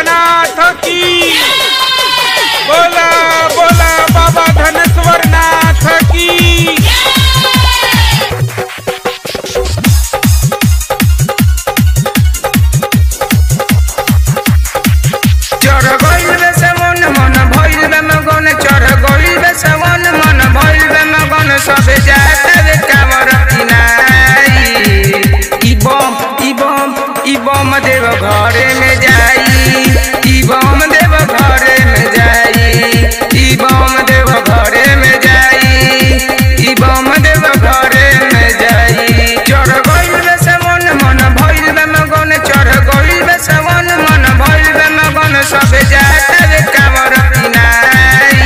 भोलानाथ की। बोला बोला बाबा धनेश्वर नाथ की। चढ़ गइल बे सवन मन भइल बे मगन, चढ़ गइल बे सवन मन भइल बे मगन, सबे जाता बे कांवर किनाई। ई बम देव घरे में जाई, ई बम देव घरे में जाई, ई बम देव घरे में जाई, ई बम देव घरे में जाई। चढ़ गइल बे सवन मन भइल बे मगन, चढ़ गइल बे सवन मन भइल बे मगन, सबे जाता बे कांवर किनाई।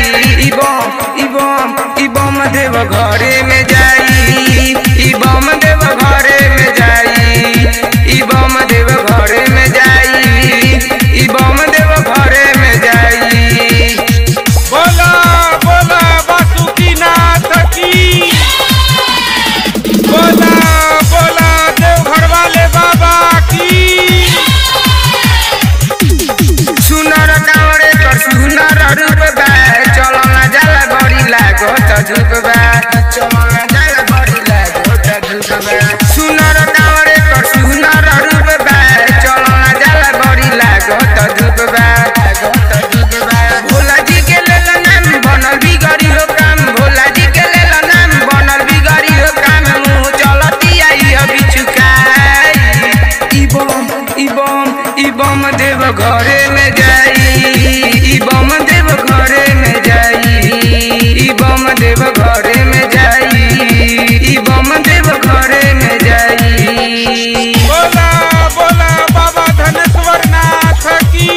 ई बम देव घरे में जाई, ई बम देव घरे में जाई, ई बम देव घरे में जाई, ई बम देव घरे में जाई। बोला बोला बासुकीनाथ की। बोला बोला देवघर वाले बाबा की। सुनर कांवरे कर सुनर रूप बा, चलो ना जाला बड़ी लागो त धूप बा, चलो ना जाला बड़ी लागो त धूप बा। सुनर कांवरे कर सुनर रूप बा, चलो ना जाला बड़ी लागो त धूप बा, लागो त धूप बा। भोला जी के लेल नाम बनल बिगड़ी हो काम, भोला जी के लेल नाम बनल बिगड़ी हो काम, मुँह चलती आई अभी चुकाई। ई बम देव घरे में जाई, ई बम देव घरे में जाई, ई बम देव घरे में जाई, ई बम देव घरे में जाई। बोला बोला बाबा धनेश्वर नाथ की।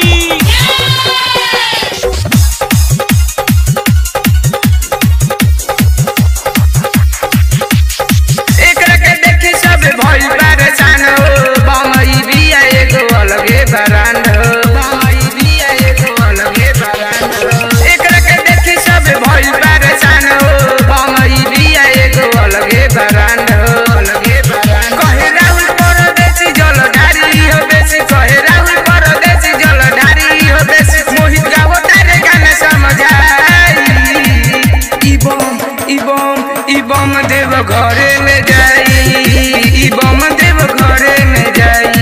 एकरा के देखे सब भइल परेशान हो, बमई बिया एगो अलगे बरांड हो, बमई बिया एगो अलगे बरांड हो। एकरा के देखे सब भइल परेशान हो, बमई बिया एगो अलगे बरांड हो, अलगे बरांड। कहे राहुल परदेसी जलधारी हो बेसी, कहे राहुल परदेसी जलधारी हो बेसी, मोहित गावो तारे गाने समझाई। ई बम देव घरे में जाई, ई बम देव घरे में जाई,